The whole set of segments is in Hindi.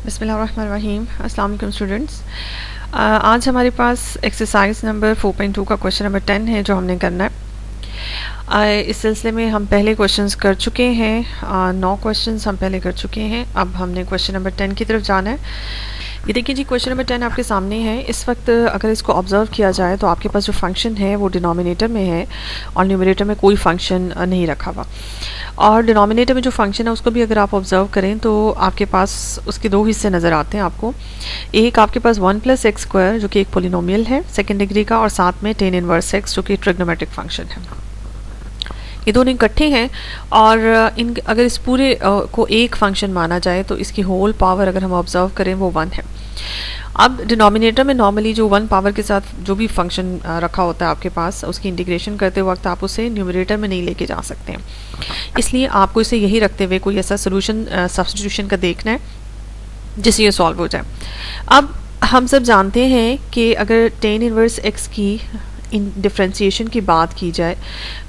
बिस्मिल्लाहिर्रहमानिर्रहीम। अस्सलाम वालेकुम स्टूडेंट्स। आज हमारे पास एक्सरसाइज नंबर 4.2 का क्वेश्चन नंबर 10 है जो हमने करना है। इस सिलसिले में हम पहले क्वेश्चंस कर चुके हैं। 9 क्वेश्चंस हम पहले कर चुके हैं। अब हमने क्वेश्चन नंबर 10 की तरफ जाना है। ये देखिए जी, क्वेश्चन नंबर 10 आपके सामने है। इस वक्त अगर इसको ऑब्जर्व किया जाए तो आपके पास जो फंक्शन है वो डिनोमिनेटर में है और न्यूमरेटर में कोई फंक्शन नहीं रखा हुआ। और डिनोमिनेटर में जो फंक्शन है उसको भी अगर आप ऑब्जर्व करें तो आपके पास उसके दो हिस्से नज़र आते हैं आपको। एक आपके पास 1+x² जो कि एक पोलिनोमियल है सेकेंड डिग्री का, और साथ में tan इनवर्स x जो कि ट्रिग्नोमेट्रिक फंक्शन है। ये दोनों इकट्ठे हैं और इन अगर इस पूरे को एक फंक्शन माना जाए तो इसकी होल पावर अगर हम ऑब्जर्व करें वो 1 है। अब डिनोमिनेटर में नॉर्मली जो 1 पावर के साथ जो भी फंक्शन रखा होता है आपके पास, उसकी इंटीग्रेशन करते वक्त आप उसे न्यूमरेटर में नहीं लेके जा सकते हैं। इसलिए आपको इसे यही रखते हुए कोई ऐसा सोल्यूशन सब्स्टिट्यूशन का देखना है जिससे ये सॉल्व हो जाए। अब हम सब जानते हैं कि अगर tan इनवर्स x की इन डिफ्रेंशिएशन की बात की जाए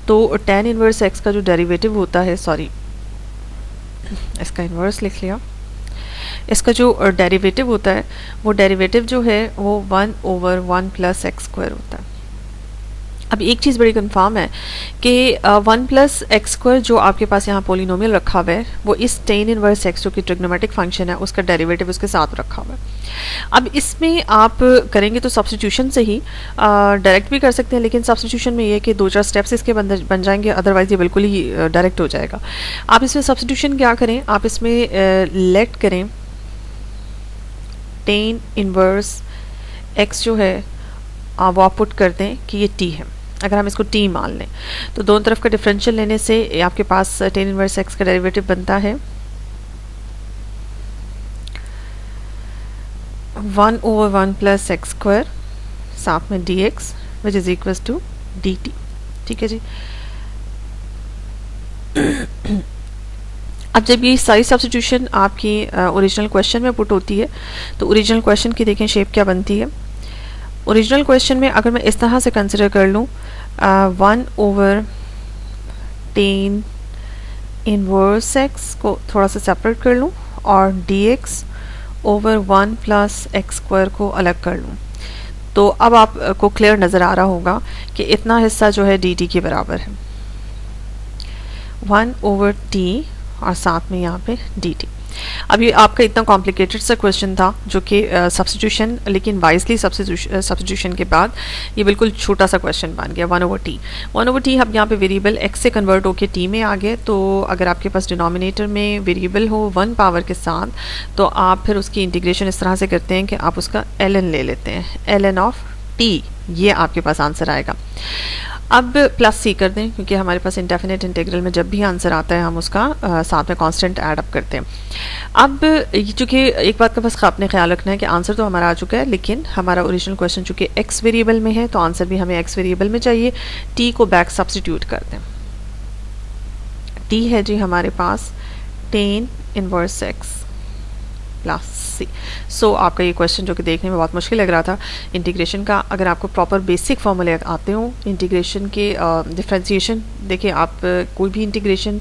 तो tan इनवर्स x का जो डेरिवेटिव होता है, सॉरी इसका इन्वर्स लिख लिया, इसका जो डेरिवेटिव होता है वो डेरिवेटिव जो है वो 1/1+x² होता है। अब एक चीज़ बड़ी कंफर्म है कि 1+x² जो आपके पास यहाँ पोलिनोमियल रखा हुआ है वो इस tan इनवर्स x जो कि ट्रिग्नोमेट्रिक फंक्शन है उसका डेरिवेटिव उसके साथ रखा हुआ है। अब इसमें आप करेंगे तो सब्स्टिट्यूशन से ही डायरेक्ट भी कर सकते हैं, लेकिन सब्स्टिट्यूशन में ये कि 2-4 स्टेप्स इसके बन जाएंगे, अदरवाइज ये बिल्कुल ही डायरेक्ट हो जाएगा। आप इसमें सब्स्टिट्यूशन क्या करें, आप इसमें लेट करें tan इनवर्स x जो है वो आप पुट कर दें कि ये t है। अगर हम इसको t मान लें तो दोनों तरफ का डिफरेंशियल लेने से आपके पास tan इनवर्स x का डेरिवेटिव बनता है 1/1+x², साथ में dx which is equal to dt। ठीक है जी। अब जब ये सारी सब्स्टिट्यूशन आपकी ओरिजिनल क्वेश्चन में पुट होती है तो ओरिजिनल क्वेश्चन की देखें शेप क्या बनती है। ओरिजिनल क्वेश्चन में अगर मैं इस तरह से कंसिडर कर लूँ 1/tan इनवर्स x को थोड़ा सा सेपरेट कर लूँ और dx/1+x² को अलग कर लूँ, तो अब आपको क्लियर नज़र आ रहा होगा कि इतना हिस्सा जो है dt के बराबर है 1/t और साथ में यहाँ पे dt। अब ये आपका इतना कॉम्प्लिकेटेड सा क्वेश्चन था जो कि सब्स्टिट्यूशन, लेकिन वाइजली सब्स्टिट्यूशन के बाद ये बिल्कुल छोटा सा क्वेश्चन बन गया 1/t। 1/t अब यहाँ पे वेरिएबल x से कन्वर्ट होके t में आ गए, तो अगर आपके पास डिनोमिनेटर में वेरिएबल हो 1 पावर के साथ तो आप फिर उसकी इंटीग्रेशन इस तरह से करते हैं कि आप उसका ln ले लेते हैं, ln ऑफ t, ये आपके पास आंसर आएगा। अब प्लस सी कर दें क्योंकि हमारे पास इंडेफिनिट इंटीग्रल में जब भी आंसर आता है हम उसका साथ में कांस्टेंट ऐड अप करते हैं। अब चूँकि एक बात का बस आपने ख्याल रखना है कि आंसर तो हमारा आ चुका है, लेकिन हमारा ओरिजिनल क्वेश्चन चूँकि एक्स वेरिएबल में है तो आंसर भी हमें एक्स वेरिएबल में चाहिए। टी को बैक सब्स्टिट्यूट कर दें। टी है जी हमारे पास tan इनवर्स x प्लस सी। सो आपका ये क्वेश्चन जो कि देखने में बहुत मुश्किल लग रहा था इंटीग्रेशन का, अगर आपको प्रॉपर बेसिक फॉर्मूले आते हो इंटीग्रेशन के डिफ्रेंशिएशन, देखिए आप कोई भी इंटीग्रेशन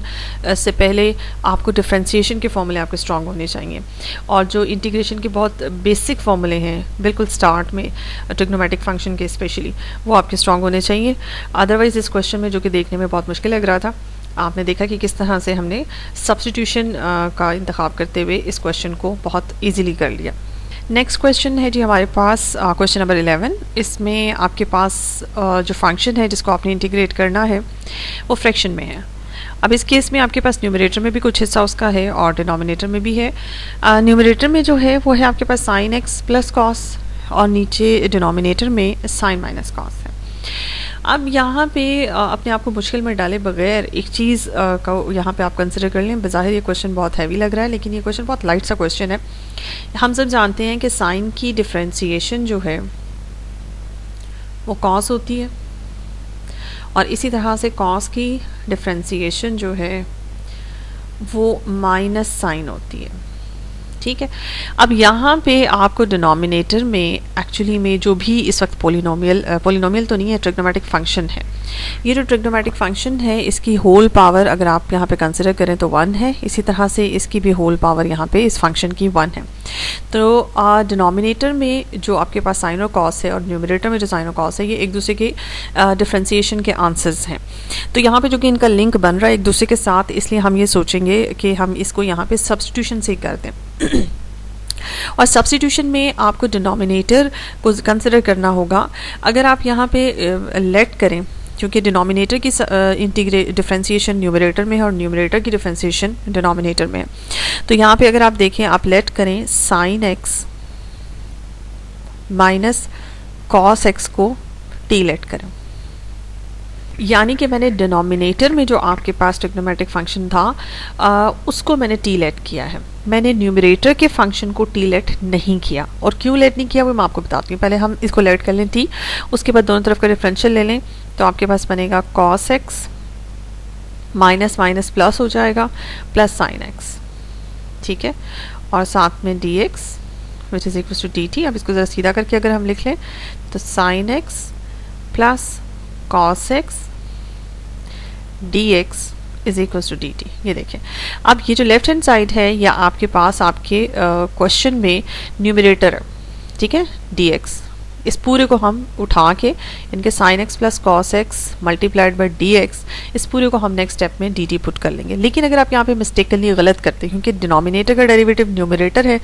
से पहले आपको डिफ्रेंशिएशन के फॉर्मूले आपके स्ट्रांग होने चाहिए, और जो इंटीग्रेशन के बहुत बेसिक फॉर्मूले हैं बिल्कुल स्टार्ट में ट्रिग्नोमेट्रिक फंक्शन के स्पेशली, वो आपके स्ट्रांग होने चाहिए। अदरवाइज इस क्वेश्चन में जो कि देखने में बहुत मुश्किल लग रहा था, आपने देखा कि किस तरह से हमने सब्स्टिट्यूशन का इंतखाब करते हुए इस क्वेश्चन को बहुत इजीली कर लिया। नेक्स्ट क्वेश्चन है जी हमारे पास क्वेश्चन नंबर 11। इसमें आपके पास जो फंक्शन है जिसको आपने इंटीग्रेट करना है वो फ्रैक्शन में है। अब इस केस में आपके पास न्यूमरेटर में भी कुछ हिस्सा उसका है और डिनोमिनेटर में भी है। न्यूमरेटर में जो है वो है आपके पास sin x प्लस कॉस और नीचे डिनोमिनेटर में sin माइनस कॉस है। अब यहाँ पे अपने आप को मुश्किल में डाले बगैर एक चीज़ का यहाँ पे आप कंसिडर कर लें। बज़ाहिर ये क्वेश्चन बहुत हैवी लग रहा है, लेकिन ये क्वेश्चन बहुत लाइट सा क्वेश्चन है। हम सब जानते हैं कि साइन की डिफ्रेंशिएशन जो है वो कॉस होती है, और इसी तरह से कॉस की डिफ्रेंशिएशन जो है वो माइनस साइन होती है। ठीक है। अब यहाँ पे आपको डिनोमिनेटर में एक्चुअली में जो भी इस वक्त पोलिनोमियल तो नहीं है, ट्रिग्नोमेट्रिक फंक्शन है। ये जो ट्रिग्नोमेट्रिक फंक्शन है इसकी होल पावर अगर आप यहाँ पे कंसिडर करें तो 1 है, इसी तरह से इसकी भी होल पावर यहाँ पे इस फंक्शन की 1 है। तो डिनोमिनेटर में जो आपके पास साइन और कॉस है और न्यूमरेटर में जो साइन और कॉस है ये एक दूसरे के डिफ्रेंसिएशन के आंसर्स हैं। तो यहाँ पे जो कि इनका लिंक बन रहा है एक दूसरे के साथ, इसलिए हम ये सोचेंगे कि हम इसको यहाँ पे सब्स्टिट्यूशन से ही कर दें। और सब्स्टिट्यूशन में आपको डिनोमिनेटर को कंसिडर करना होगा। अगर आप यहाँ पे लेट करें, क्योंकि डिनोमिनेटर की डिफ्रेंसिएशन न्यूमरेटर में है और न्यूमरेटर की डिफ्रेंसिएशन डिनोमिनेटर में है, तो यहाँ पे अगर आप देखें, आप लेट करें sine x minus cos x को टी लेट करें, यानी कि मैंने डिनोमिनेटर में जो आपके पास ट्रिग्नोमेट्रिक फंक्शन था उसको मैंने टी लेट किया है, मैंने न्यूमरेटर के फंक्शन को टी लेट नहीं किया। और क्यों लेट नहीं किया वो मैं आपको बताती हूँ। पहले हम इसको लेट कर लें टी, उसके बाद दोनों तरफ का डिफरेंशियल ले लें, तो आपके पास बनेगा cos x minus minus plus हो जाएगा प्लस साइन एक्स, ठीक है, और साथ में d x which is equal to d t. अब इसको ज़रा सीधा करके अगर हम लिख लें तो sine x plus cos x dx is equal to d t. ये देखें, अब ये जो लेफ्ट हैंड साइड है या आपके पास आपके क्वेश्चन में न्यूमरेटर है, ठीक है, dx, इस पूरे को हम उठा के इनके sin x plus cos x multiplied by dx, इस पूरे को हम नेक्स्ट स्टेप में dt पुट कर लेंगे। लेकिन अगर आप यहाँ पे मिस्टेकली गलत करते हैं, क्योंकि डिनोमिनेटर का डेरिवेटिव न्यूमरेटर है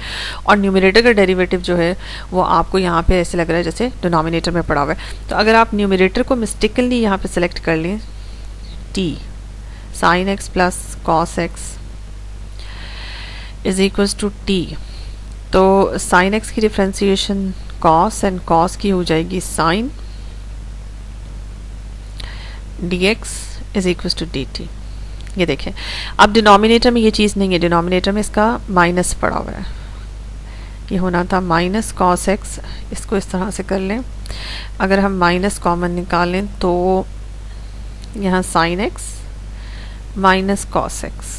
और न्यूमरेटर का डेरिवेटिव जो है वो आपको यहाँ पे ऐसे लग रहा है जैसे डिनोमिनेटर में पड़ा हुआ है, तो अगर आप न्यूमरेटर को मिस्टेकली यहाँ पे सेलेक्ट कर लें t sin x plus cos x is equal to t, तो sin x की डिफ्रेंसिएशन cos एंड cos की हो जाएगी sin dx is equal to dt। ये देखें, अब डिनोमिनेटर में ये चीज़ नहीं है, डिनोमिनेटर में इसका माइनस पड़ा हुआ है, ये होना था माइनस cos x, इसको इस तरह से कर लें। अगर हम माइनस कॉमन निकालें तो यहाँ sin x minus cos x,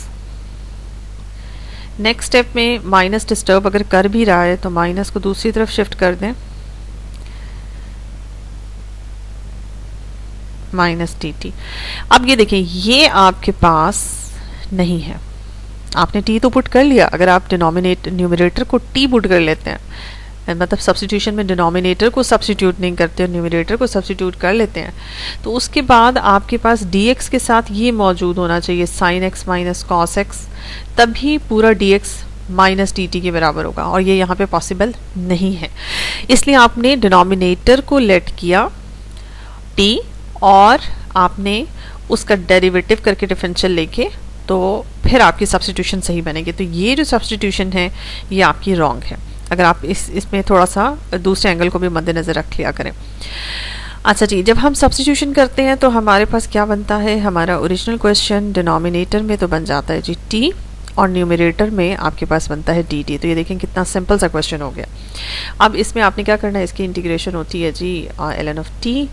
next step में माइनस डिस्टर्ब अगर कर भी रहा है तो माइनस को दूसरी तरफ शिफ्ट कर दें, माइनस टी टी। अब ये देखें, ये आपके पास नहीं है, आपने टी तो पुट कर लिया। अगर आप न्यूमरेटर को टी पुट कर लेते हैं, मतलब सब्स्टिट्यूशन में डिनोमिनेटर को सब्स्टिट्यूट नहीं करते और न्यूमरेटर को सब्स्टिट्यूट कर लेते हैं, तो उसके बाद आपके पास dx के साथ ये मौजूद होना चाहिए sin x minus cos x, तभी पूरा dx माइनस dt के बराबर होगा, और ये यहाँ पे पॉसिबल नहीं है। इसलिए आपने डिनोमिनेटर को लेट किया t और आपने उसका डेरिवेटिव करके डिफरेंशियल लेके, तो फिर आपकी सब्स्टिट्यूशन सही बनेगी। तो ये जो सब्स्टिट्यूशन है ये आपकी रॉन्ग है। अगर आप इसमें थोड़ा सा दूसरे एंगल को भी मद्देनज़र रख लिया करें। अच्छा जी, जब हम सब्स्टिट्यूशन करते हैं तो हमारे पास क्या बनता है, हमारा ओरिजिनल क्वेश्चन डिनोमिनेटर में तो बन जाता है जी t और न्यूमरेटर में आपके पास बनता है dt। तो ये देखें कितना सिंपल सा क्वेश्चन हो गया। अब इसमें आपने क्या करना है, इसकी इंटीग्रेशन होती है जी ln ऑफ t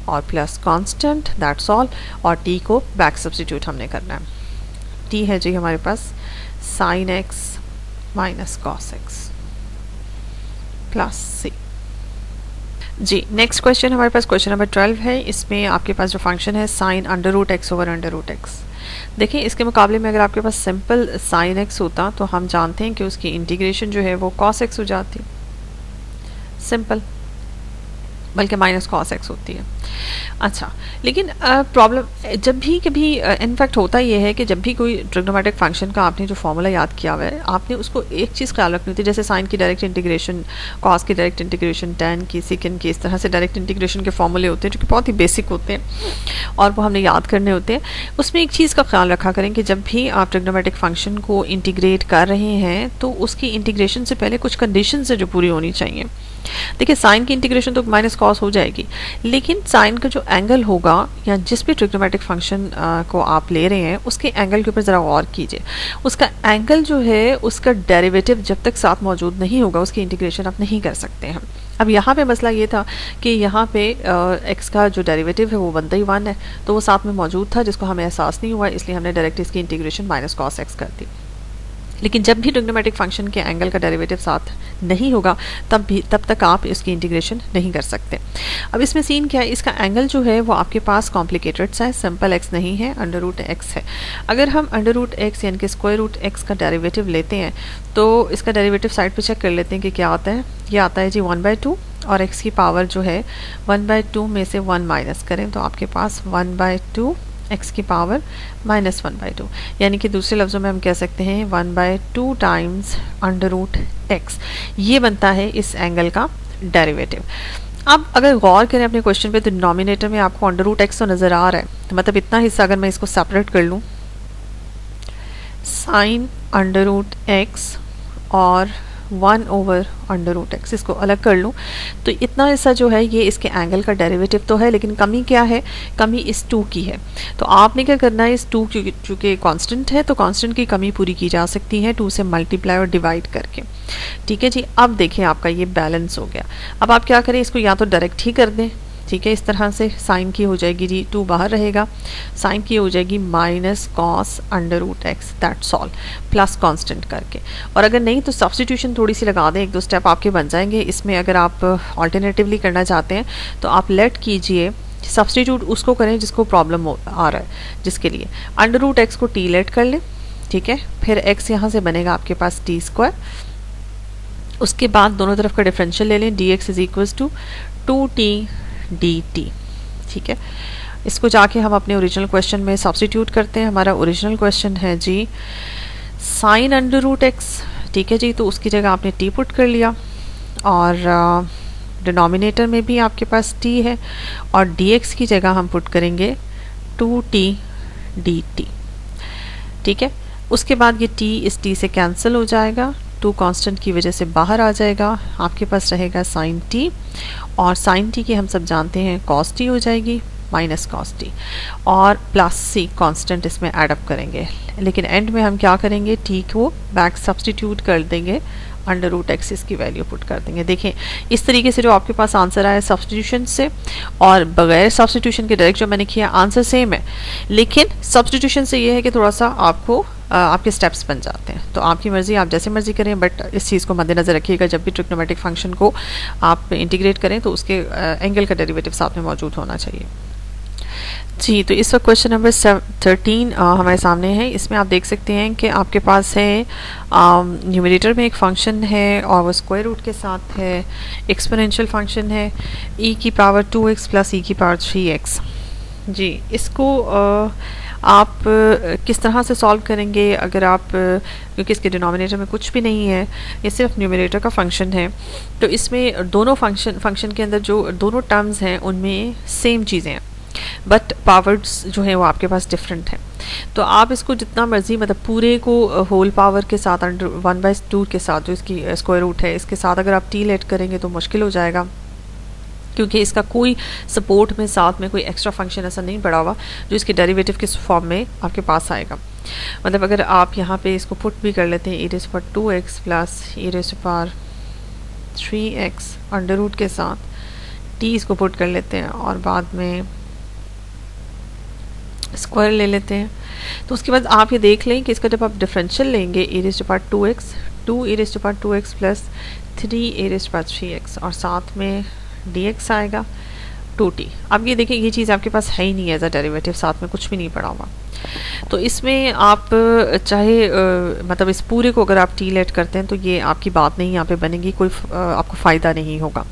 और प्लस कांस्टेंट, दैट्स ऑल, और t को बैक सब्स्टिट्यूट हमने करना है। t है जी हमारे पास sin x minus cos x plus c. जी नेक्स्ट क्वेश्चन हमारे पास क्वेश्चन नंबर 12 है। इसमें आपके पास जो फंक्शन है sine under root x over under root x. देखिए, इसके मुकाबले में अगर आपके पास सिंपल साइन एक्स होता तो हम जानते हैं कि उसकी इंटीग्रेशन जो है वो कॉस एक्स हो जाती, सिंपल, बल्कि माइनस कॉस एक्स होती है। अच्छा, लेकिन प्रॉब्लम जब भी कभी इनफैक्ट होता ये है कि जब भी कोई ट्रिग्नोमेट्रिक फंक्शन का आपने जो फॉर्मूला याद किया हुआ है, आपने उसको एक चीज़ ख्याल रखनी होती है, जैसे साइन की डायरेक्ट इंटीग्रेशन, कॉस की डायरेक्ट इंटीग्रेशन, टैन की, सिकन की, इस तरह से डायरेक्ट इंटीग्रेशन के फॉर्मूले होते हैं जो कि बहुत ही बेसिक होते हैं और वो हमने याद करने होते हैं। उसमें एक चीज़ का ख्याल रखा करें कि जब भी आप ट्रिग्नोमेट्रिक फंक्शन को इंटीग्रेट कर रहे हैं तो उसकी इंटीग्रेशन से पहले कुछ कंडीशन है जो पूरी होनी चाहिए। देखिए, साइन की इंटीग्रेशन तो माइनस कॉस हो जाएगी, लेकिन साइन का जो एंगल होगा या जिस भी ट्रिग्नोमेट्रिक फंक्शन को आप ले रहे हैं उसके एंगल के ऊपर ज़रा गौर कीजिए। उसका एंगल जो है उसका डेरिवेटिव जब तक साथ मौजूद नहीं होगा उसकी इंटीग्रेशन आप नहीं कर सकते हैं। अब यहाँ पे मसला ये था कि यहाँ पे x का जो डेरिवेटिव है वो बनता ही 1 है, तो वो साथ में मौजूद था जिसको हमें एहसास नहीं हुआ, इसलिए हमने डायरेक्ट इसकी इंटीग्रेशन माइनस कॉस एक्स कर दी। लेकिन जब भी ट्रिग्नोमेट्रिक फंक्शन के एंगल का डेरिवेटिव साथ नहीं होगा तब तक आप इसकी इंटीग्रेशन नहीं कर सकते। अब इसमें सीन क्या है, इसका एंगल जो है वो आपके पास कॉम्प्लिकेटेड सा है, सिंपल एक्स नहीं है, अंडर रूट एक्स है। अगर हम अंडर रूट एक्स यानी कि स्क्वायर रूट एक्स का डेरिवेटिव लेते हैं तो इसका डेरिवेटिव साइड पे चेक कर लेते हैं कि क्या आता है। ये आता है जी 1/2 और एक्स की पावर जो है 1/2 में से 1 माइनस करें तो आपके पास 1/2 एक्स की पावर -1/2, यानी कि दूसरे लफ्ज़ों में हम कह सकते हैं 1/2 टाइम्स अंडर रूट एक्स। ये बनता है इस एंगल का डेरिवेटिव। अब अगर गौर करें अपने क्वेश्चन पे तो डिनोमिनेटर में आपको अंडर रूट एक्स तो नज़र आ रहा है, तो मतलब इतना हिस्सा अगर मैं इसको सेपरेट कर लूँ, साइन अंडर रूट एक्स और 1 ओवर अंडर रूट एक्स, इसको अलग कर लूँ तो इतना हिस्सा जो है ये इसके एंगल का डेरिवेटिव तो है, लेकिन कमी क्या है, कमी इस 2 की है। तो आपने क्या करना है, इस 2 चूँकि कांस्टेंट है तो कांस्टेंट की कमी पूरी की जा सकती है 2 से मल्टीप्लाई और डिवाइड करके। ठीक है जी, अब देखिए आपका ये बैलेंस हो गया। अब आप क्या करें, इसको या तो डायरेक्ट ही कर दें, ठीक है, इस तरह से साइन की हो जाएगी जी 2 बाहर रहेगा, साइन की हो जाएगी minus cos under root x, that's all, plus constant करके। और अगर नहीं तो सब्स्टिट्यूशन थोड़ी सी लगा दें, 1-2 स्टेप आपके बन जाएंगे। इसमें अगर आप ऑल्टरनेटिवली करना चाहते हैं तो आप लेट कीजिए, सब्स्टिट्यूट उसको करें जिसको प्रॉब्लम आ रहा है, जिसके लिए अंडर रूट एक्स को टी लेट कर लें, ठीक है, फिर एक्स यहाँ से बनेगा आपके पास t², उसके बाद दोनों तरफ का डिफरेंशियल ले लें, dx is equals to 2t dt, ठीक है। इसको जाके हम अपने ओरिजिनल क्वेश्चन में सब्स्टिट्यूट करते हैं। हमारा ओरिजिनल क्वेश्चन है जी साइन अंडर रूट एक्स, ठीक है जी, तो उसकी जगह आपने t पुट कर लिया और डिनोमिनेटर में भी आपके पास t है और dx की जगह हम पुट करेंगे 2t dt, ठीक है। उसके बाद ये t इस t से कैंसिल हो जाएगा, 2 कांस्टेंट की वजह से बाहर आ जाएगा, आपके पास रहेगा साइन t और साइन t की हम सब जानते हैं कॉस t हो जाएगी माइनस कॉस t और प्लस c कांस्टेंट इसमें ऐड अप करेंगे, लेकिन एंड में हम क्या करेंगे, t को बैक सब्स्टिट्यूट कर देंगे, अंडर रूट एक्स इसकी वैल्यू पुट कर देंगे। देखें इस तरीके से जो आपके पास आंसर आया सब्स्टिट्यूशन से और बगैर सब्स्टिट्यूशन के डायरेक्ट जो मैंने किया आंसर सेम है, लेकिन सब्स्टिट्यूशन से ये है कि थोड़ा सा आपको आपके स्टेप्स बन जाते हैं। तो आपकी मर्ज़ी, आप जैसे मर्ज़ी करें, बट इस चीज़ को मद्देनज़र रखिएगा जब भी ट्रिग्नोमेट्रिक फंक्शन को आप इंटीग्रेट करें तो उसके एंगल का डेरिवेटिव साथ में मौजूद होना चाहिए जी। तो इस वक्त क्वेश्चन नंबर 13 हमारे सामने है। इसमें आप देख सकते हैं कि आपके पास है न्यूमरेटर में एक फंक्शन है और वो स्क्वायर रूट के साथ है, एक्सपोनेंशियल फंक्शन है e की पावर 2x प्लस e की पावर 3x जी। इसको आप किस तरह से सॉल्व करेंगे, अगर आप क्योंकि इसके डिनोमिनेटर में कुछ भी नहीं है, ये सिर्फ न्यूमरेटर का फंक्शन है, तो इसमें दोनों फंक्शन के अंदर जो दोनों टर्म्स हैं उनमें सेम चीज़ें हैं, बट पावर्स जो है वो आपके पास डिफरेंट है। तो आप इसको जितना मर्जी, मतलब पूरे को होल पावर के साथ अंडर 1/2 के साथ जो इसकी स्क्वायर रूट है इसके साथ अगर आप t लेट करेंगे तो मुश्किल हो जाएगा, क्योंकि इसका कोई सपोर्ट में साथ में कोई एक्स्ट्रा फंक्शन ऐसा नहीं पड़ा हुआ जो इसके डेरिवेटिव के फॉर्म में आपके पास आएगा। मतलब अगर आप यहाँ पे इसको पुट भी कर लेते हैं e⁻2x plus e⁻3x under root के साथ t इसको पुट कर लेते हैं और बाद में स्क्वायर ले लेते हैं, तो उसके बाद आप ये देख लें कि इसका जब आप डिफरेंशियल लेंगे e⁻2x 2e⁻2x प्लस 3e⁻3x और साथ में dx आएगा 2t। अब ये देखिए ये चीज़ आपके पास है ही नहीं एज अ डेरिवेटिव, साथ में कुछ भी नहीं पड़ा हुआ। तो इसमें आप चाहे मतलब इस पूरे को अगर आप t लेट करते हैं तो ये आपकी बात नहीं यहाँ पे बनेगी, कोई आपको फ़ायदा नहीं होगा।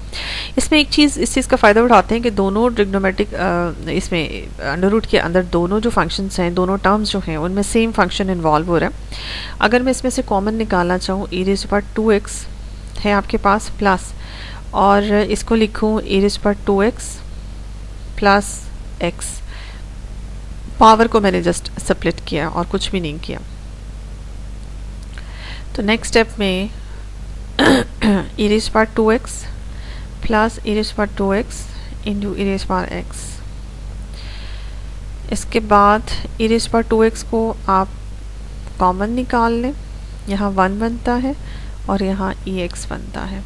इसमें एक चीज़, इस चीज़ का फ़ायदा उठाते हैं कि दोनों ट्रिग्नोमेट्रिक इसमें अंडर रूट के अंदर दोनों जो फंक्शंस हैं, दोनों टर्म्स जो हैं उनमें सेम फंक्शन इन्वॉल्व हो रहा है। अगर मैं इसमें से कॉमन निकालना चाहूँ e⁻2x है आपके पास प्लस, और इसको लिखूँ e⁻2x प्लस x, पावर को मैंने जस्ट स्प्लिट किया और कुछ भी नहीं किया। तो नेक्स्ट स्टेप में e⁻2x plus e⁻2x into e⁻x, इसके बाद e⁻2x को आप कॉमन निकाल लें, यहाँ 1 बनता है और यहाँ ex बनता है।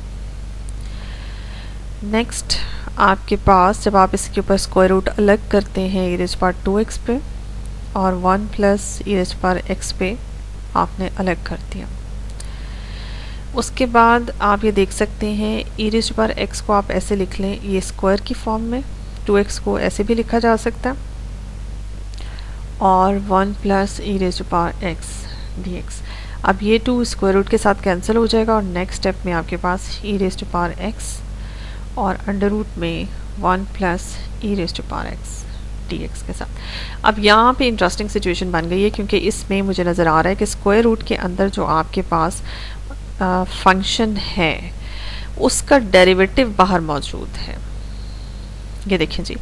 नेक्स्ट आपके पास जब आप इसके ऊपर स्क्वायर रूट अलग करते हैं e⁻2x पे और 1 प्लस e⁻x पे, आपने अलग कर दिया। उसके बाद आप ये देख सकते हैं e raise to power x को आप ऐसे लिख लें, ये स्क्वायर की फॉर्म में, 2x को ऐसे भी लिखा जा सकता है, और 1 plus e raise to power x dx। अब ये 2 स्क्वायर रूट के साथ कैंसिल हो जाएगा और नेक्स्ट स्टेप में आपके पास e raise to power x और अंडर रूट में 1 plus e raise to power x dx के साथ। अब यहाँ पे इंटरेस्टिंग सिचुएशन बन गई है, क्योंकि इसमें मुझे नज़र आ रहा है कि स्क्वायर रूट के अंदर जो आपके पास फंक्शन है उसका डेरिवेटिव बाहर मौजूद है। ये देखें जी,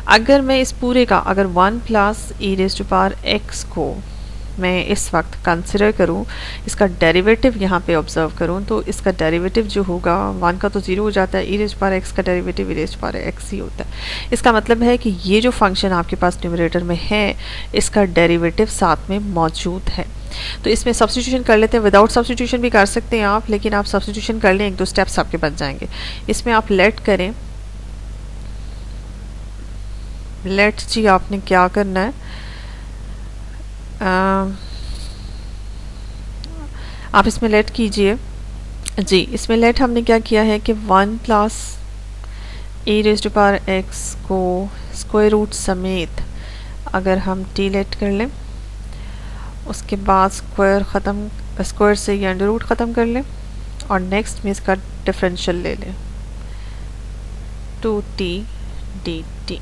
अगर मैं इस पूरे का अगर 1 plus e raise to power x को मैं इस वक्त कंसिडर करूं, इसका डेरिवेटिव यहाँ पे ऑब्जर्व करूं, तो इसका डेरिवेटिव जो होगा 1 का तो 0 हो जाता है, e raise to power x का derivative e raise to power x ही होता है। इसका मतलब है कि ये जो फंक्शन आपके पास न्यूमरेटर में है इसका डेरिवेटिव साथ में मौजूद है। तो इसमें सब्स्टिट्यूशन कर लेते हैं, विदाउट सब्स्टिट्यूशन भी कर सकते हैं आप, लेकिन आप सब्स्टिट्यूशन कर लें, 1-2 स्टेप्स आपके बच जाएंगे। इसमें आप लेट करें, लेट जी आपने क्या करना है, आप इसमें लेट कीजिए जी। इसमें लेट हमने क्या किया है कि 1 plus e raise to power x को स्क्वायर रूट समेत अगर हम टी लेट कर लें, उसके बाद स्क्वायर से ये अंडर रूट ख़त्म कर लें और नेक्स्ट में इसका डिफरेंशियल ले लें 2t dt।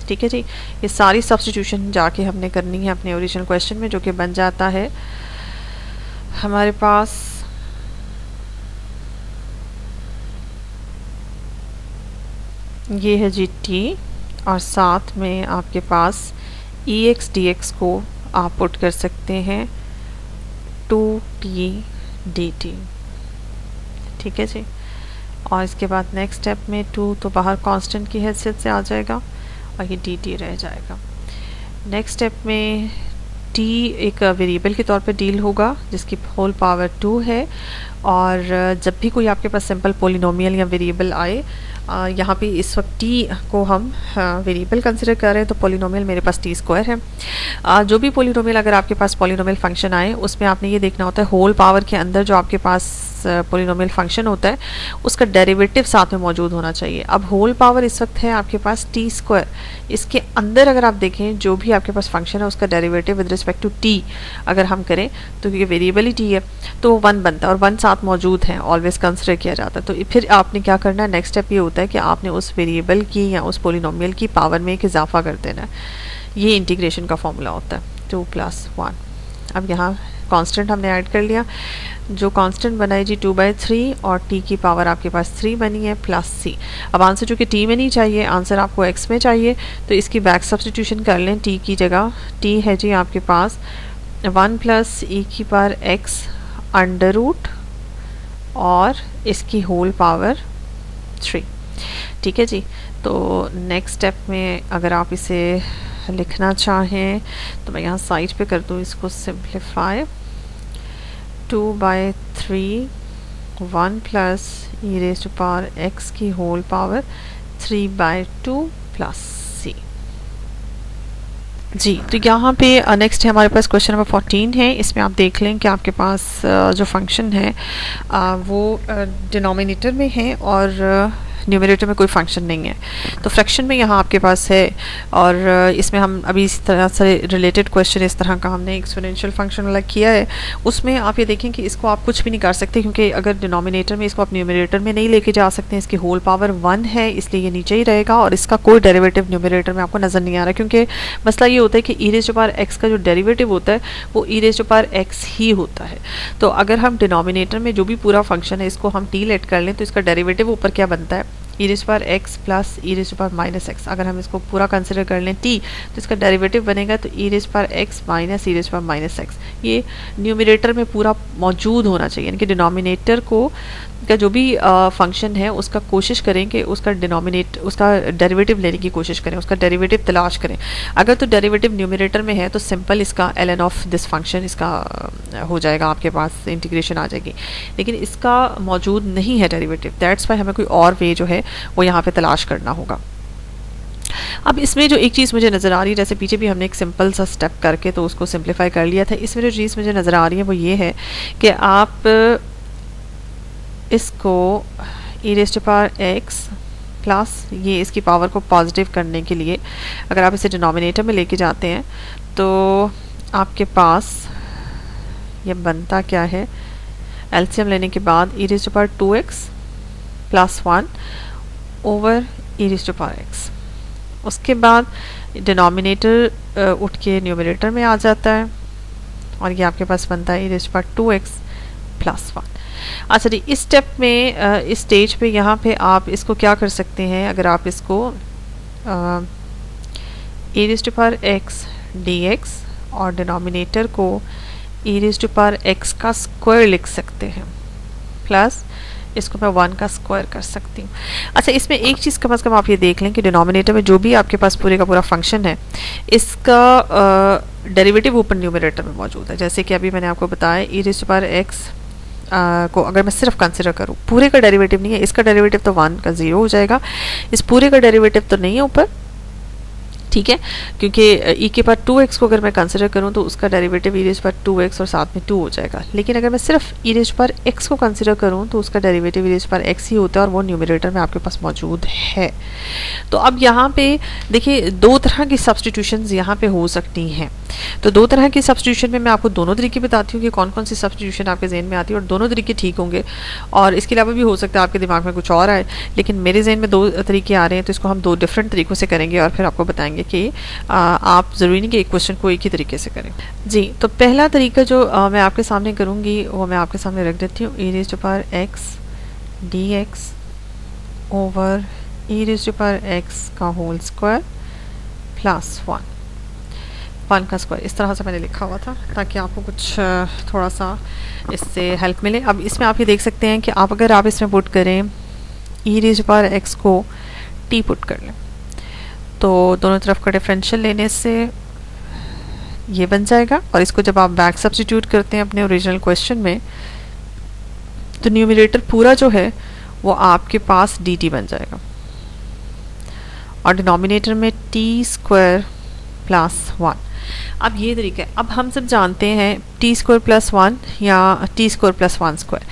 ठीक है जी, ये सारी सब्स्टिट्यूशन जाके हमने करनी है अपने ओरिजिनल क्वेश्चन में, जो कि बन जाता है हमारे पास ये है जी t, और साथ में आपके पास ex dx को आप पुट कर सकते हैं 2t dt। ठीक है जी, और इसके बाद नेक्स्ट स्टेप में 2 तो बाहर कांस्टेंट की हैसियत से आ जाएगा और ये dt रह जाएगा। नेक्स्ट स्टेप में t एक वेरिएबल के तौर पे डील होगा जिसकी होल पावर 2 है, और जब भी कोई आपके पास सिंपल पोलिनोमियल या वेरिएबल आए, यहाँ पे इस वक्त t को हम वेरिएबल कंसिडर कर रहे हैं, तो पोलिनोमियल मेरे पास t स्क्वायर है। जो भी पोलिनोमियल अगर आपके पास पोलिनोमियल फंक्शन आए उसमें आपने ये देखना होता है होल पावर के अंदर जो आपके पास पोलिनोमियल फंक्शन होता है उसका डेरिवेटिव साथ में मौजूद होना चाहिए। अब होल पावर इस वक्त है आपके पास टी स्क्वायर, इसके अंदर अगर आप देखें जो भी आपके पास फंक्शन है उसका derivative with respect to t अगर हम करें तो ये वेरिएबल ही टी है तो 1 बनता है, और 1 साथ मौजूद है, ऑलवेज कंसिडर किया जाता है। तो फिर आपने क्या करना है, नेक्स्ट स्टेप ये होता है कि आपने उस वेरिएबल की या उस पोलिनोमियल की पावर में एक इजाफा कर देना है। ये इंटीग्रेशन का फॉर्मूला होता है 2 + 1। अब यहाँ कांस्टेंट हमने ऐड कर लिया, जो कांस्टेंट बनाई जी 2/3 और t की पावर आपके पास 3 बनी है प्लस c। अब आंसर जो कि t में नहीं चाहिए, आंसर आपको x में चाहिए, तो इसकी बैक सब्स्टिट्यूशन कर लें। t की जगह t है जी आपके पास 1 + e की पावर x अंडर रूट और इसकी होल पावर 3। ठीक है जी, तो नेक्स्ट स्टेप में अगर आप इसे लिखना चाहें तो मैं यहाँ साइड पे कर दूँ इसको simplify. 2/3 1 plus e raise to power x की होल पावर 3/2 प्लस c। जी, तो यहाँ पे नेक्स्ट है हमारे पास क्वेश्चन नंबर 14 है। इसमें आप देख लें कि आपके पास जो फंक्शन है वो डिनोमिनेटर में है और न्यूमरेटर में कोई फंक्शन नहीं है, तो फ्रैक्शन में यहाँ आपके पास है। और इसमें हम अभी इस तरह से रिलेटेड क्वेश्चन इस तरह का हमने एक्सपोनेंशियल फंक्शन वाला किया है, उसमें आप ये देखें कि इसको आप कुछ भी नहीं कर सकते, क्योंकि अगर डिनोमिनेटर में इसको आप न्यूमरेटर में नहीं लेके जा सकते हैं। इसकी होल पावर 1 है इसलिए ये नीचे ही रहेगा और इसका कोई डेरिवेटिव न्यूमरेटर में आपको नज़र नहीं आ रहा, क्योंकि मसला ये होता है कि e raise to power x का जो डेरिवेटिव होता है वो e raise to power x ही होता है। तो अगर हम डिनोमिनेटर में जो भी पूरा फंक्शन है इसको हम टी लेट कर लें तो इसका डेरिवेटिव ऊपर क्या बनता है, e raise to power x plus e raise to power minus x. अगर हम इसको पूरा कंसिडर कर लें टी, तो इसका डेरिवेटिव बनेगा तो e raise to power x minus e raise to power minus x. ये न्यूमरेटर में पूरा मौजूद होना चाहिए, यानी कि डिनोमिनेटर को का जो भी फंक्शन है उसका कोशिश करें कि उसका डेरिवेटिव लेने की कोशिश करें, उसका डेरिवेटिव तलाश करें। अगर तो डेरिवेटिव न्यूमरेटर में है तो सिंपल इसका ln ऑफ दिस फंक्शन इसका हो जाएगा, आपके पास इंटीग्रेशन आ जाएगी, लेकिन इसका मौजूद नहीं है डेरिवेटिव, दैट्स वाई हमें कोई और वे जो है वो यहाँ पे तलाश करना होगा। अब इसमें जो एक चीज़ मुझे नज़र आ रही है, जैसे पीछे भी हमने एक सिंपल सा स्टेप करके तो उसको सिंप्लीफाई कर लिया था, इसमें जो चीज़ मुझे नज़र आ रही है वो ये है कि आप इसको e raise to power x plus ये इसकी पावर को पॉजिटिव करने के लिए अगर आप इसे डिनोमिनेटर में लेके जाते हैं तो आपके पास ये बनता क्या है, एलसीएम लेने के बाद e raise to power 2x plus 1 over e raise to power x। उसके बाद डिनोमिनेटर उठ के न्यूमरेटर में आ जाता है और ये आपके पास बनता है e raise to power 2x plus 1। अच्छा जी, इस स्टेप में इस स्टेज पे यहाँ पे आप इसको क्या कर सकते हैं, अगर आप इसको e raise to power x dx और डिनोमिनेटर को e raise to power x का स्क्वायर लिख सकते हैं, प्लस इसको मैं 1 का स्क्वायर कर सकती हूँ। अच्छा, इसमें एक चीज़ कम से कम आप ये देख लें कि डिनोमिनेटर में जो भी आपके पास पूरे का पूरा फंक्शन है इसका डेरिवेटिव ऊपर न्यूमरेटर में मौजूद है। जैसे कि अभी मैंने आपको बताया e raise to power x को अगर मैं सिर्फ कंसिडर करूँ, पूरे का डेरिवेटिव नहीं है, इसका डेरिवेटिव तो 1 का 0 हो जाएगा, इस पूरे का डेरिवेटिव तो नहीं है ऊपर, ठीक है, क्योंकि e के पावर 2x को अगर मैं कंसिडर करूं तो उसका derivative e raise to power 2x और साथ में 2 हो जाएगा। लेकिन अगर मैं सिर्फ e raise to power x को कंसिडर करूं तो उसका derivative e raise to power x ही होता है और वो न्यूमरेटर में आपके पास मौजूद है। तो अब यहाँ पे देखिए दो तरह की सब्सटीट्यूशंस यहाँ पे हो सकती हैं। तो दो तरह की सब्सटीट्यूशन में मैं आपको दोनों तरीके बताती हूँ कि कौन कौन सी सब्सटीट्यूशन आपके जहन में आती है और दोनों तरीके ठीक होंगे। और इसके अलावा भी हो सकता है आपके दिमाग में कुछ और आए, लेकिन मेरे जहन में दो तरीके आ रहे हैं तो इसको हम दो डिफरेंट तरीक़ों से करेंगे और फिर आपको बताएंगे कि आप ज़रूरी नहीं कि एक क्वेश्चन को एक ही तरीके से करें। जी, तो पहला तरीका जो मैं आपके सामने करूँगी वो मैं आपके सामने रख देती हूँ, e raise to power x dx over e raise to power x का होल स्क्वायर प्लस 1 का स्क्वायर। इस तरह से मैंने लिखा हुआ था ताकि आपको कुछ थोड़ा सा इससे हेल्प मिले। अब इसमें आप ये देख सकते हैं कि आप अगर आप इसमें पुट करें e raise to power x को t पुट कर लें तो दोनों तरफ का डिफरेंशियल लेने से ये बन जाएगा और इसको जब आप बैक सब्स्टिट्यूट करते हैं अपने ओरिजिनल क्वेश्चन में तो न्यूमरेटर पूरा जो है वो आपके पास dt बन जाएगा और डिनोमिनेटर में t स्क्वायर प्लस 1। अब ये तरीका है। अब हम सब जानते हैं t स्क्वायर प्लस 1 या t स्क्वायर प्लस 1 स्क्वायर।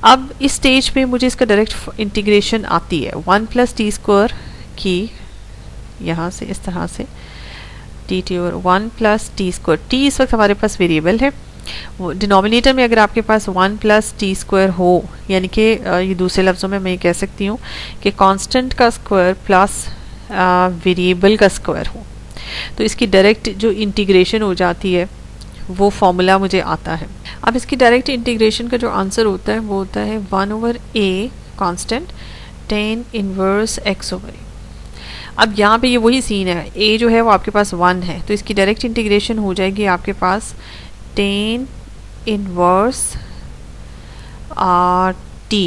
अब इस स्टेज पे मुझे इसका डायरेक्ट इंटीग्रेशन आती है 1 प्लस टी स्क्वायर की, यहाँ से इस तरह से dt over 1 plus T square. t इस वक्त हमारे पास वेरिएबल है, डिनोमिनेटर में अगर आपके पास 1 प्लस टी स्क्वायर हो यानी कि ये दूसरे लफ्ज़ों में मैं ये कह सकती हूँ कि कांस्टेंट का स्क्वायर प्लस वेरिएबल का स्क्वायर हो तो इसकी डायरेक्ट जो इंटीग्रेशन हो जाती है वो फॉर्मूला मुझे आता है। अब इसकी डायरेक्ट इंटीग्रेशन का जो आंसर होता है वो होता है 1 over a constant tan inverse x over a। अब यहाँ पे ये वही सीन है, a जो है वो आपके पास 1 है तो इसकी डायरेक्ट इंटीग्रेशन हो जाएगी आपके पास tan inverse t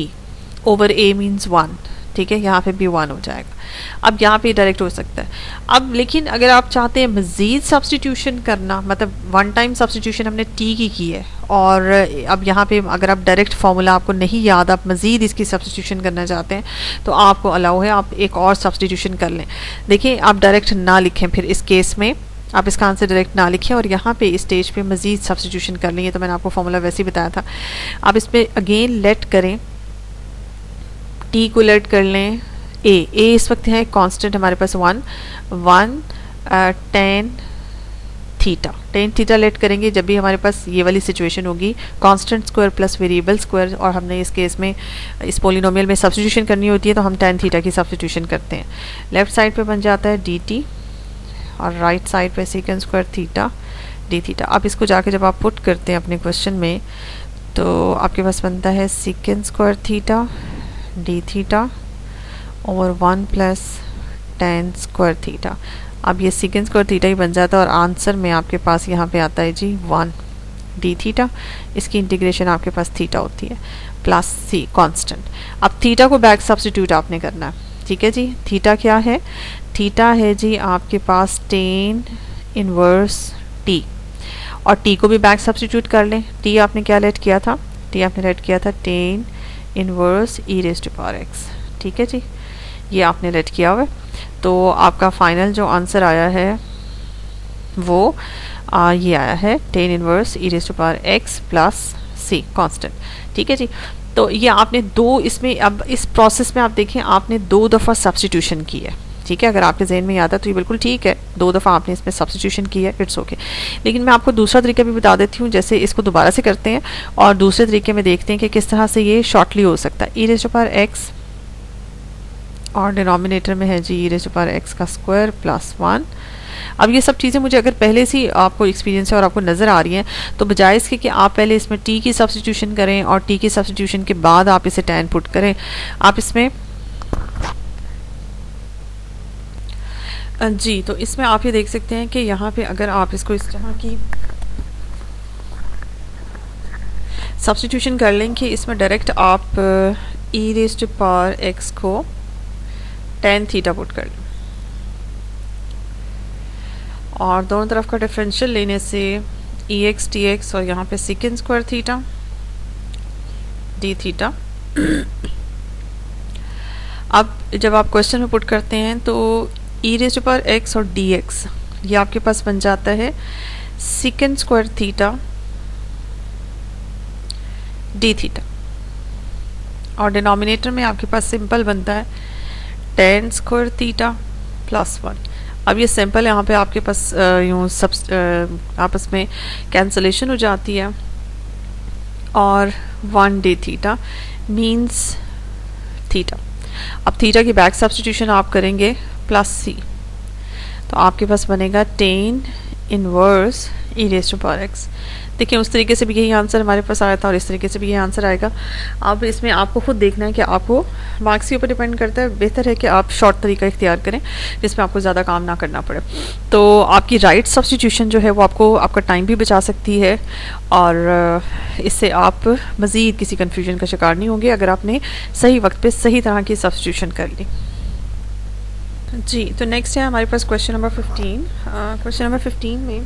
over a means 1, ठीक है, यहाँ पे भी 1 हो जाएगा। अब यहाँ पे डायरेक्ट हो सकता है। अब लेकिन अगर आप चाहते हैं मज़ीद सब्स्टिट्यूशन करना, मतलब वन टाइम सब्स्टिट्यूशन हमने t की है और अब यहाँ पे अगर आप डायरेक्ट फार्मूला आपको नहीं याद, आप मज़ीद इसकी सब्स्टिट्यूशन करना चाहते हैं तो आपको अलाउ है, आप एक और सब्स्टिट्यूशन कर लें। देखिए आप डायरेक्ट ना लिखें, फिर इस केस में आप इसका आंसर डायरेक्ट ना लिखें और यहाँ पे इस स्टेज पे मज़ीद सब्स्टिट्यूशन कर लें। तो मैंने आपको फार्मूला वैसे ही बताया था। आप इसमें अगेन लेट करें, t को लेट कर लें, a इस वक्त है कांस्टेंट हमारे पास 1 tan थीटा लेट करेंगे जब भी हमारे पास ये वाली सिचुएशन होगी, constant square plus variable square, और हमने इस केस में इस पोलिनोमियल में सब्स्टिट्यूशन करनी होती है तो हम tan थीटा की सब्स्टिट्यूशन करते हैं। लेफ्ट साइड पे बन जाता है dt और राइट साइड पे second square theta d theta. अब इसको जाके जब आप पुट करते हैं अपने क्वेश्चन में तो आपके पास बनता है second square theta d theta over 1 plus tan square theta. अब ये सेकंड स्क्वायर थीटा ही बन जाता है और आंसर में आपके पास यहाँ पे आता है जी 1 d थीटा। इसकी इंटीग्रेशन आपके पास थीटा होती है प्लस c कांस्टेंट। अब थीटा को बैक सब्स्टिट्यूट आपने करना है, ठीक है जी। थीटा क्या है? थीटा है जी आपके पास tan इनवर्स t और t को भी बैक सब्स्टिट्यूट कर लें। t आपने क्या लेट किया था? t आपने लेट किया था tan inverse e raise to power x, ठीक है जी, ये आपने लेट किया हुआ है। तो आपका फाइनल जो आंसर आया है वो ये आया है tan inverse e raise to power x plus c constant. ठीक है जी। तो ये आपने दो, इसमें अब इस प्रोसेस में आप देखें आपने 2 दफ़ा सब्स्टिट्यूशन की है। ठीक है, अगर आपके जहन में याद है तो ये बिल्कुल ठीक है, 2 दफ़ा आपने इसमें सब्स्टिट्यूशन की है, इट्स ओके। लेकिन मैं आपको दूसरा तरीका भी बता देती हूँ, जैसे इसको दोबारा से करते हैं और दूसरे तरीके में देखते हैं कि किस तरह से ये शॉर्टली हो सकता है। E raise to power x और डिनोमिनेटर में है जी e raise to power x का स्क्वायर प्लस 1। अब ये सब चीज़ें मुझे अगर पहले से आपको एक्सपीरियंस है और आपको नज़र आ रही हैं तो बजाय इसके कि आप पहले इसमें टी की सब्स्टिट्यूशन करें और टी की सब्स्टिट्यूशन के बाद आप इसे tan पुट करें, आप इसमें जी, तो इसमें आप ये देख सकते हैं कि यहाँ पे अगर आप इसको इस तरह की सब्स्टिट्यूशन कर लें कि इसमें डायरेक्ट आप e raise to power x को tan थीटा पुट कर लें और दोनों तरफ का डिफरेंशियल लेने से ई एक्स टी एक्स और यहाँ पे second square theta d theta. अब जब आप क्वेश्चन में पुट करते हैं तो e raise to power x और डी एक्स ये आपके पास बन जाता है second square theta d theta और डिनोमिनेटर में आपके पास सिंपल बनता है tan स्क्वायर थीटा प्लस 1। अब ये सिंपल यहाँ पे आपके पास यूँ सब आपस में कैंसलेशन हो जाती है और 1 डे थीटा मीन्स थीटा। अब थीटा की बैक सब्स्टिट्यूशन आप करेंगे प्लस सी, तो आपके पास बनेगा tan inverse e raise to power x. देखिए उस तरीके से भी यही आंसर हमारे पास आया था और इस तरीके से भी यही आंसर आएगा। अब इसमें आपको खुद देखना है कि आपको मार्क्स के ऊपर डिपेंड करता है, बेहतर है कि आप शॉर्ट तरीका इख्तियार करें जिसमें आपको ज़्यादा काम ना करना पड़े। तो आपकी राइट सब्स्टिट्यूशन जो है वो आपको आपका टाइम भी बचा सकती है और इससे आप मज़ीद किसी कन्फ्यूजन का शिकार नहीं होंगे अगर आपने सही वक्त पर सही तरह की सब्स्टिट्यूशन कर ली। जी, तो नेक्स्ट है हमारे पास क्वेश्चन नंबर 15। क्वेश्चन नंबर 15 में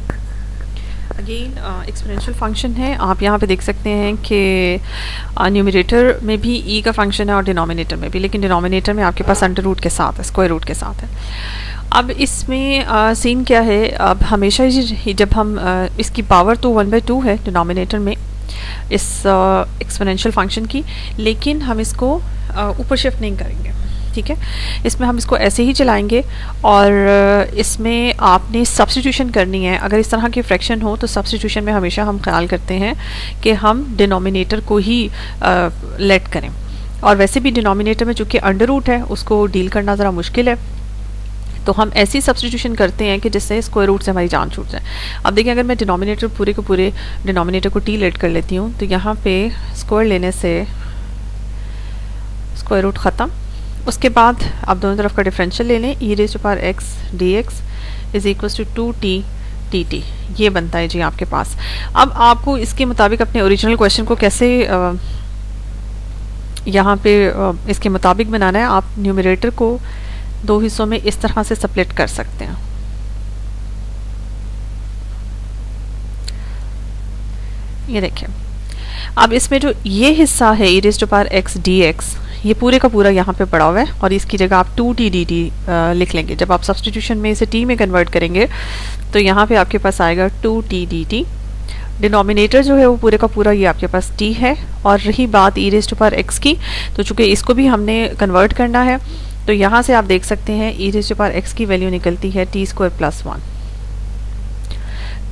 अगेन एक्सपोनेंशियल फंक्शन है। आप यहाँ पे देख सकते हैं कि न्यूमरेटर में भी ई का फंक्शन है और डिनोमिनेटर में भी, लेकिन डिनोमिनेटर में आपके पास अंडर रूट के साथ है, स्क्वायर रूट के साथ है। अब इसमें सीन क्या है, अब हमेशा जब हम इसकी पावर तो 1/2 है डिनोमिनेटर में इस एक्सपोनेंशियल फंक्शन की, लेकिन हम इसको ऊपर शिफ्ट नहीं करेंगे। ठीक है, इसमें हम इसको ऐसे ही चलाएंगे और इसमें आपने सब्स्टिट्यूशन करनी है। अगर इस तरह के फ्रैक्शन हो तो सब्स्टिट्यूशन में हमेशा हम ख्याल करते हैं कि हम डिनोमिनेटर को ही लेट करें, और वैसे भी डिनोमिनेटर में चूँकि अंडर रूट है उसको डील करना ज़रा मुश्किल है, तो हम ऐसी सब्स्टिट्यूशन करते हैं कि जिससे स्क्वायर रूट से हमारी जान छूट जाए। अब देखिए अगर मैं डिनोमिनेटर पूरे को पूरे डिनोमिनेटर को टी लेट कर लेती हूँ तो यहाँ पे स्क्वायर लेने से स्क्वायर रूट ख़त्म। उसके बाद आप दोनों तरफ का डिफरेंशियल ले लें, e raise to power x d x is equals to 2t dt, ये बनता है जी आपके पास। अब आपको इसके मुताबिक अपने ओरिजिनल क्वेश्चन को कैसे यहाँ पे इसके मुताबिक बनाना है। आप न्यूमरेटर को 2 हिस्सों में इस तरह से स्प्लिट कर सकते हैं। ये देखिए, अब इसमें जो ये हिस्सा है e raise to power x d x, ये पूरे का पूरा यहाँ पे पड़ा हुआ है और इसकी जगह आप 2t dt लिख लेंगे। जब आप सब्स्टिट्यूशन में इसे t में कन्वर्ट करेंगे तो यहाँ पे आपके पास आएगा 2t dt। डिनोमिनेटर जो है वो पूरे का पूरा ये आपके पास t है। और रही बात e raise to power x की, तो चूँकि इसको भी हमने कन्वर्ट करना है तो यहाँ से आप देख सकते हैं e raise to power x की वैल्यू निकलती है t स्क्वायर प्लस 1,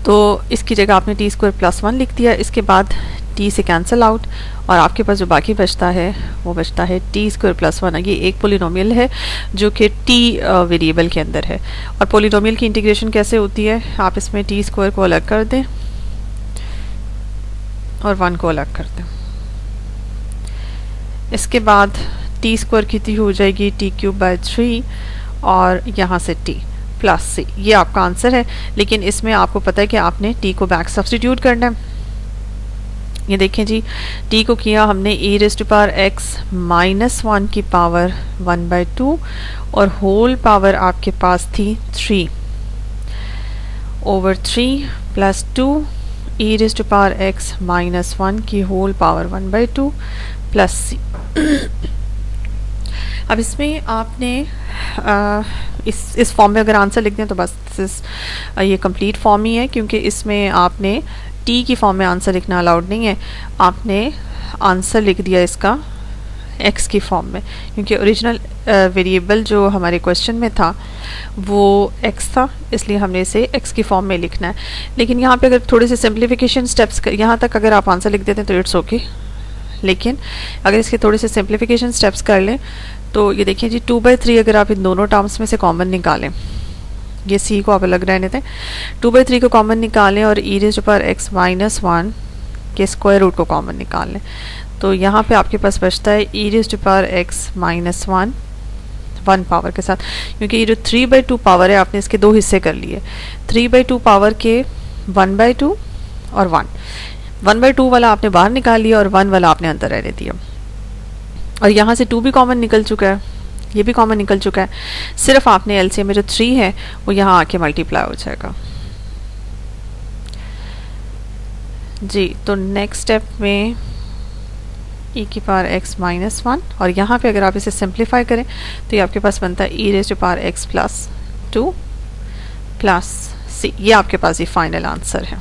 तो इसकी जगह आपने t स्क्वायर प्लस 1 लिख दिया। इसके बाद t से कैंसिल आउट और आपके पास जो बाकी बचता है वो बचता है t स्क्वायर प्लस 1। ये एक पोलिनोमियल है जो कि t वेरिएबल के अंदर है, और पोलिनोमियल की इंटीग्रेशन कैसे होती है, आप इसमें t स्क्वायर को अलग कर दें और 1 को अलग कर दें। इसके बाद t स्क्वायर कितनी हो जाएगी t³ 3 और यहाँ से t प्लस c, ये आपका आंसर है। लेकिन इसमें आपको पता है कि आपने t को बैक सब्स्टिट्यूट करना है। ये देखें जी, t को किया हमने e raise to power x minus 1 की पावर 1/2 और होल पावर आपके पास थी 3 over 3 plus 2 e raise to power x minus 1 की होल पावर 1/2 प्लस c। अब इसमें आपने इस फॉर्म में अगर आंसर लिख दें तो बस ये कंप्लीट फॉर्म ही है, क्योंकि इसमें आपने टी की फॉर्म में आंसर लिखना अलाउड नहीं है। आपने आंसर लिख दिया इसका एक्स की फॉर्म में, क्योंकि ओरिजिनल वेरिएबल जो हमारे क्वेश्चन में था वो एक्स था, इसलिए हमने इसे एक्स की फॉर्म में लिखना है। लेकिन यहाँ पे अगर थोड़े से सिंप्लीफिकेशन स्टेप्स यहाँ तक अगर आप आंसर लिख देते हैं तो इट्स ओके, लेकिन अगर इसके थोड़े से सिंप्लीफिकेशन स्टेप्स कर लें तो ये देखिए जी 2/3 अगर आप इन दोनों टर्म्स में से कॉमन निकालें, ये सी को आप अलग रहने दें, 2/3 को कॉमन निकालें और e⁻x-1 के स्क्वायर रूट को कॉमन निकाल लें, तो यहाँ पे आपके पास बचता है e⁻x-1 1 पावर के साथ, क्योंकि ये जो 3/2 पावर है आपने इसके दो हिस्से कर लिए, 3/2 पावर के 1/2 और 1/2 वाला आपने बाहर निकाल लिया और 1 वाला आपने अंदर रहने दिया। और यहाँ से 2 भी कॉमन निकल चुका है, ये भी कॉमन निकल चुका है, सिर्फ आपने एलसीएम में जो 3 है वो यहाँ आके मल्टीप्लाई हो जाएगा जी। तो नेक्स्ट स्टेप में e⁻x-1 और यहाँ पे अगर आप इसे सिंप्लीफाई करें तो ये आपके पास बनता है e⁻x+2 प्लस c, ये आपके पास ये फाइनल आंसर है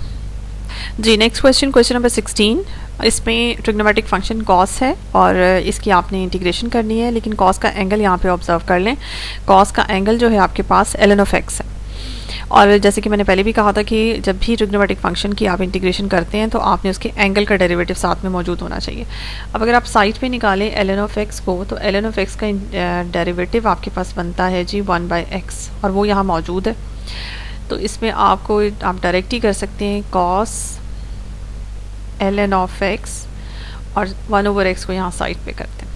जी। नेक्स्ट क्वेश्चन नंबर 16, इसमें ट्रिग्नोमेट्रिक फंक्शन कॉस है और इसकी आपने इंटीग्रेशन करनी है, लेकिन कॉस का एंगल यहाँ पे ऑब्जर्व कर लें, कॉस का एंगल जो है आपके पास ln ऑफ x है। और जैसे कि मैंने पहले भी कहा था कि जब भी ट्रिग्नोमेट्रिक फंक्शन की आप इंटीग्रेशन करते हैं तो आपने उसके एंगल का डेरिवेटिव साथ में मौजूद होना चाहिए। अब अगर आप साइड पे निकालें ln ऑफ x को, तो ln ऑफ x का डेरिवेटिव आपके पास बनता है जी 1/x, और वो यहाँ मौजूद है। तो इसमें आप डायरेक्ट ही कर सकते हैं cos ln ऑफ x और 1/x को यहाँ साइड पे करते हैं,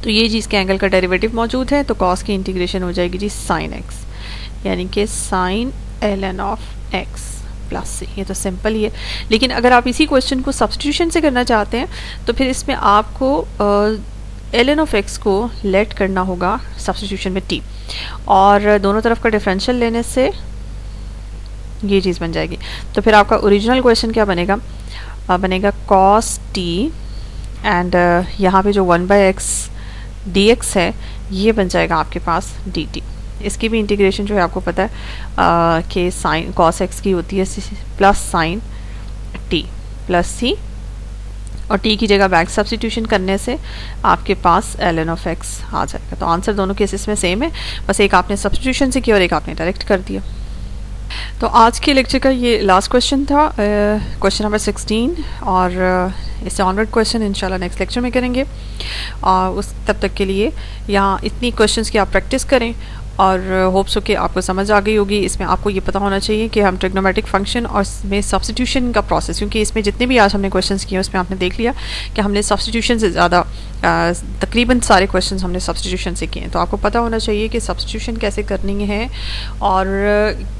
तो ये जी इसके एंगल का डेरिवेटिव मौजूद है, तो cos की इंटीग्रेशन हो जाएगी जी sin x, यानी कि sin ln of x plus c। ये तो सिंपल ही है, लेकिन अगर आप इसी क्वेश्चन को सब्स्टिट्यूशन से करना चाहते हैं तो फिर इसमें आपको ln ऑफ x को लेट करना होगा सब्स्टिट्यूशन में t, और दोनों तरफ का डिफरेंशियल लेने से ये चीज़ बन जाएगी। तो फिर आपका ओरिजिनल क्वेश्चन क्या बनेगा, बनेगा cos t एंड यहाँ पे जो 1/x dx है ये बन जाएगा आपके पास dt। इसकी भी इंटीग्रेशन जो है आपको पता है कि साइन cos x की होती है plus sign t plus c, और t की जगह बैक सब्स्टिट्यूशन करने से आपके पास ln ऑफ x आ जाएगा। तो आंसर दोनों केसेस में सेम है, बस एक आपने सब्स्टिट्यूशन से किया और एक आपने डायरेक्ट कर दिया। तो आज के लेक्चर का ये लास्ट क्वेश्चन था, क्वेश्चन नंबर 16, और इससे ऑनवर्ड क्वेश्चन इंशाल्लाह नेक्स्ट लेक्चर में करेंगे। और उस तब तक के लिए यहाँ इतनी क्वेश्चंस की आप प्रैक्टिस करें और होप्स हो कि आपको समझ आ गई होगी। इसमें आपको ये पता होना चाहिए कि हम ट्रिग्नोमेट्रिक फंक्शन और इसमें सब्स्टिट्यूशन का प्रोसेस, क्योंकि इसमें जितने भी आज हमने क्वेश्चंस किए उसमें आपने देख लिया कि हमने सब्स्टिट्यूशन से ज़्यादा तकरीबन सारे क्वेश्चंस हमने सब्स्टिट्यूशन से किए हैं। तो आपको पता होना चाहिए कि सब्स्टिट्यूशन कैसे करनी है, और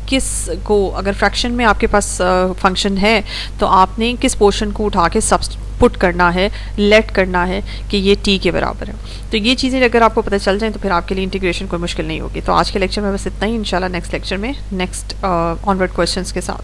किस को अगर फ्रैक्शन में आपके पास फंक्शन है तो आपने किस पोर्शन को उठा के पुट करना है, लेट करना है कि ये t के बराबर है। तो ये चीज़ें अगर आपको पता चल जाएं तो फिर आपके लिए इंटीग्रेशन कोई मुश्किल नहीं होगी। तो आज के लेक्चर में बस इतना ही, इंशाल्लाह नेक्स्ट लेक्चर में नेक्स्ट ऑनवर्ड क्वेश्चंस के साथ।